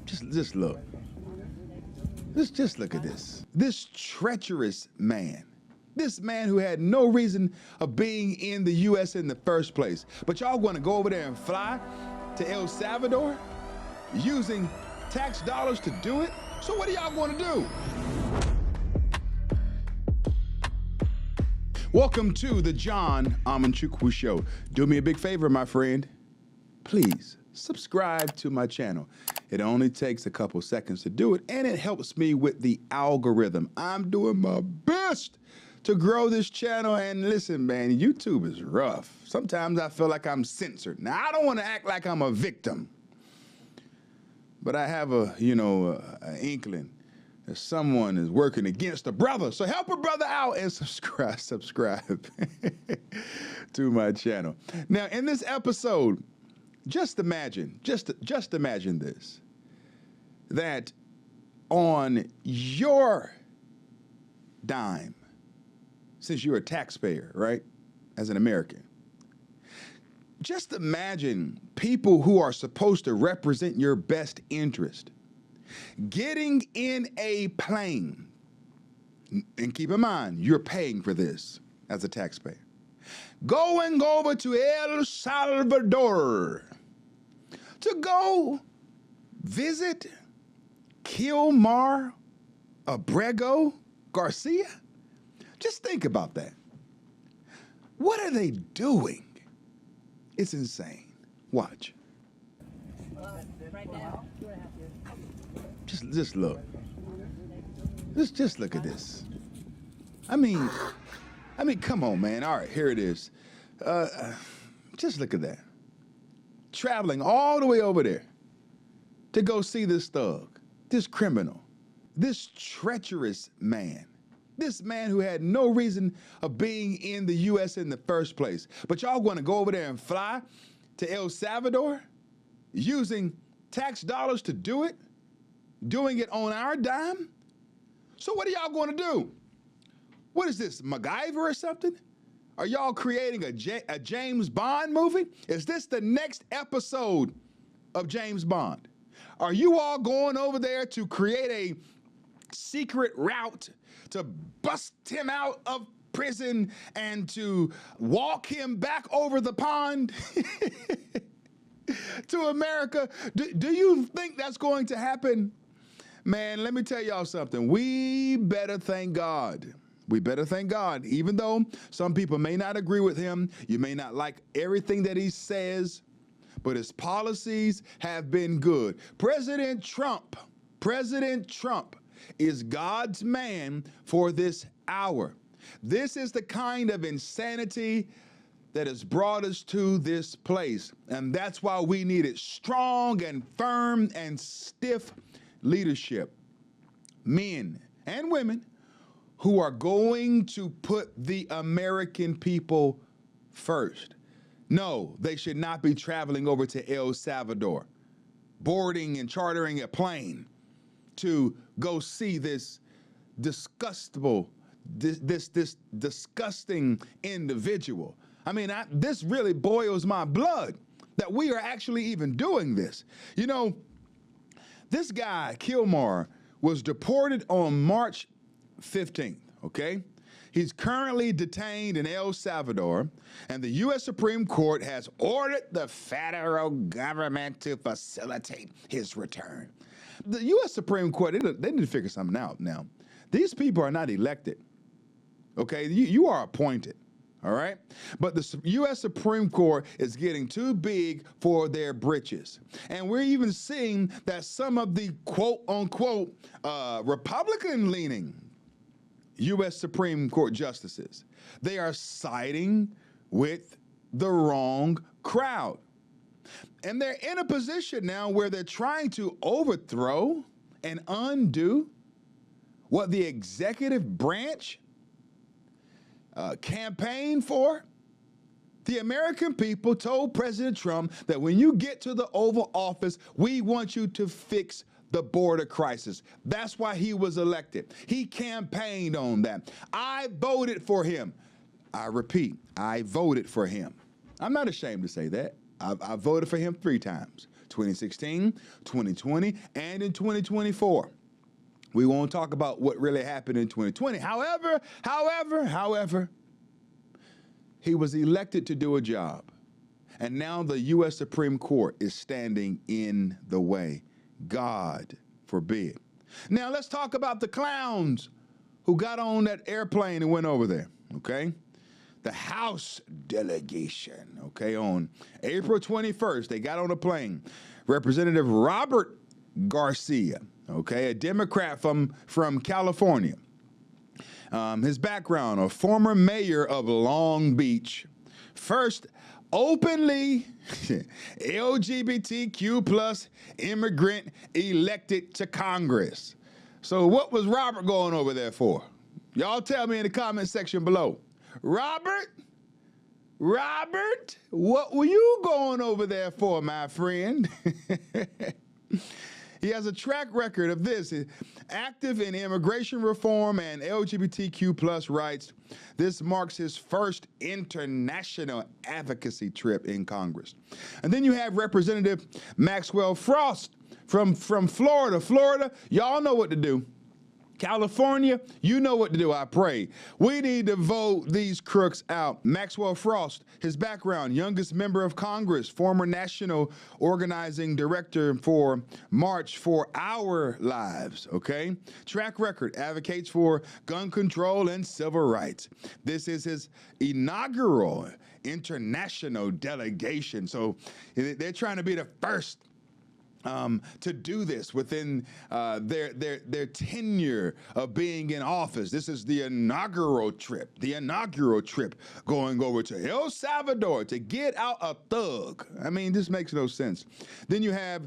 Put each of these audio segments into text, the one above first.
Just look. Just look at this. This treacherous man. This man who had no reason of being in the U.S. in the first place. But y'all want to go over there and fly to El Salvador using tax dollars to do it? So what are y'all going to do? Welcome to the John Amanchukwu Show. Do me a big favor, my friend. Please subscribe to my channel. It only takes a couple seconds to do it, and it helps me with the algorithm. I'm doing my best to grow this channel, and listen, man, YouTube is rough. Sometimes I feel like I'm censored. Now, I don't want to act like I'm a victim, but I have an inkling that someone is working against a brother. So help a brother out and subscribe to my channel. Now, in this episode, just imagine this, that on your dime, since you're a taxpayer, right, as an American, just imagine people who are supposed to represent your best interest getting in a plane, and keep in mind, you're paying for this as a taxpayer, going over to El Salvador to go visit Kilmar Abrego Garcia. Just think about that. What are they doing? It's insane. Watch. Just look. Just look at this. I mean, come on, man. All right, here it is. Just look at that. Traveling all the way over there to go see this thug, this criminal, this treacherous man. This man who had no reason of being in the U.S. in the first place. But y'all want to go over there and fly to El Salvador using tax dollars to do it? Doing it on our dime? So what are y'all going to do? What is this, MacGyver or something? Are y'all creating a James Bond movie? Is this the next episode of James Bond? Are you all going over there to create a secret route to bust him out of prison and to walk him back over the pond to America? Do you think that's going to happen? Man, let me tell y'all something. We better thank God. We better thank God. Even though some people may not agree with him, you may not like everything that he says, but his policies have been good. President Trump is God's man for this hour. This is the kind of insanity that has brought us to this place. And that's why we needed strong and firm and stiff leadership. Men and women who are going to put the American people first. No, they should not be traveling over to El Salvador, boarding and chartering a plane to go see this disgusting individual. I mean, this really boils my blood that we are actually even doing this. You know, this guy, Kilmar, was deported on March 15th, okay? He's currently detained in El Salvador, and the U.S. Supreme Court has ordered the federal government to facilitate his return. The U.S. Supreme Court, they need to figure something out now. These people are not elected, okay? You are appointed, all right? But the U.S. Supreme Court is getting too big for their britches. And we're even seeing that some of the quote-unquote Republican-leaning U.S. Supreme Court justices, they are siding with the wrong crowd. And they're in a position now where they're trying to overthrow and undo what the executive branch campaigned for. The American people told President Trump that when you get to the Oval Office, we want you to fix the border crisis. That's why he was elected. He campaigned on that. I voted for him. I repeat, I voted for him. I'm not ashamed to say that. I voted for him 3 times. 2016, 2020, and in 2024. We won't talk about what really happened in 2020. However, he was elected to do a job. And now the U.S. Supreme Court is standing in the way. God forbid. Now let's talk about the clowns who got on that airplane and went over there, okay? The House delegation, okay? On April 21st, they got on a plane. Representative Robert Garcia, okay, a Democrat from California. His background, a former mayor of Long Beach, first openly LGBTQ plus immigrant elected to Congress. So what was Robert going over there for? Y'all tell me in the comment section below. Robert, what were you going over there for, my friend? He has a track record of this, active in immigration reform and LGBTQ plus rights. This marks his first international advocacy trip in Congress. And then you have Representative Maxwell Frost from Florida. Florida, y'all know what to do. California, you know what to do, I pray. We need to vote these crooks out. Maxwell Frost, his background, youngest member of Congress, former national organizing director for March for Our Lives, okay? Track record, advocates for gun control and civil rights. This is his inaugural international delegation. So they're trying to be the first to do this within their tenure of being in office. This is the inaugural trip going over to El Salvador to get out a thug. I mean, this makes no sense. Then you have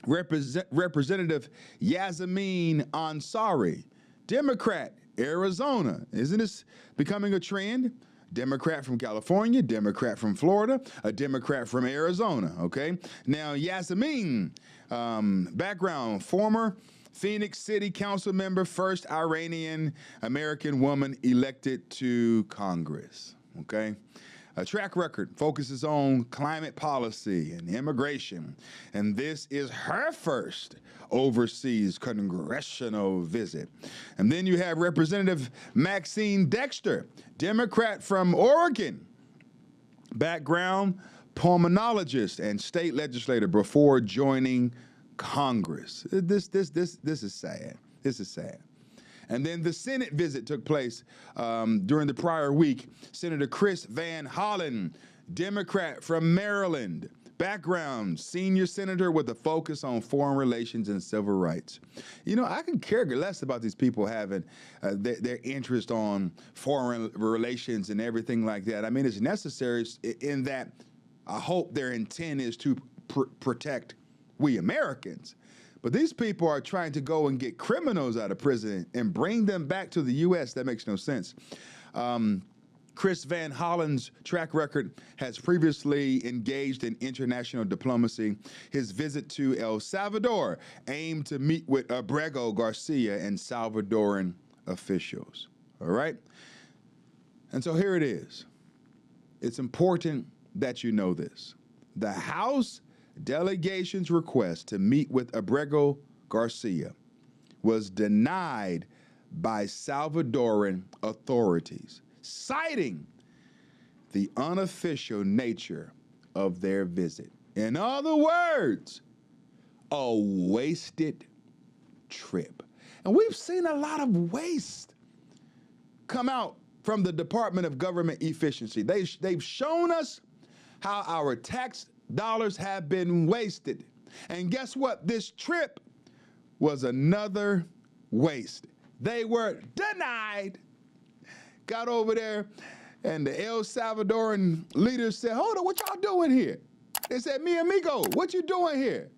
Representative Yasmin Ansari, Democrat, Arizona. Isn't this becoming a trend? Democrat from California, Democrat from Florida, a Democrat from Arizona, okay? Now, Yasmin, background, former Phoenix City Council member, first Iranian-American woman elected to Congress, okay? A track record focuses on climate policy and immigration, and this is her first overseas congressional visit. And then you have Representative Maxine Dexter, Democrat from Oregon, background pulmonologist and state legislator before joining Congress. This is sad. This is sad. And then the Senate visit took place during the prior week. Senator Chris Van Hollen, Democrat from Maryland, background, senior senator with a focus on foreign relations and civil rights. You know, I can care less about these people having their interest on foreign relations and everything like that. I mean, it's necessary in that I hope their intent is to protect we Americans. But these people are trying to go and get criminals out of prison and bring them back to the U.S. That makes no sense. Chris Van Hollen's track record has previously engaged in international diplomacy. His visit to El Salvador aimed to meet with Abrego Garcia and Salvadoran officials. All right? And so here it is. It's important that you know this. The House delegation's request to meet with Abrego Garcia was denied by Salvadoran authorities, citing the unofficial nature of their visit. In other words, a wasted trip. And we've seen a lot of waste come out from the Department of Government Efficiency. They've shown us how our tax dollars have been wasted. And guess what? This trip was another waste. They were denied. Got over there, and the El Salvadoran leaders said, hold on, what y'all doing here? They said, mi amigo, what you doing here?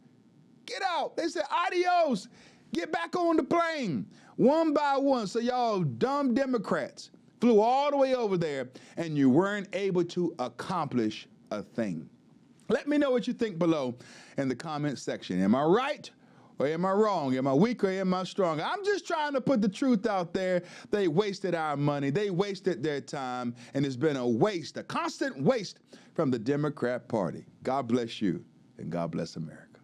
Get out. They said, adios. Get back on the plane. One by one. So y'all dumb Democrats flew all the way over there, and you weren't able to accomplish a thing. Let me know what you think below in the comment section. Am I right or am I wrong? Am I weak or am I strong? I'm just trying to put the truth out there. They wasted our money. They wasted their time, and it's been a waste, a constant waste from the Democrat Party. God bless you. And God bless America.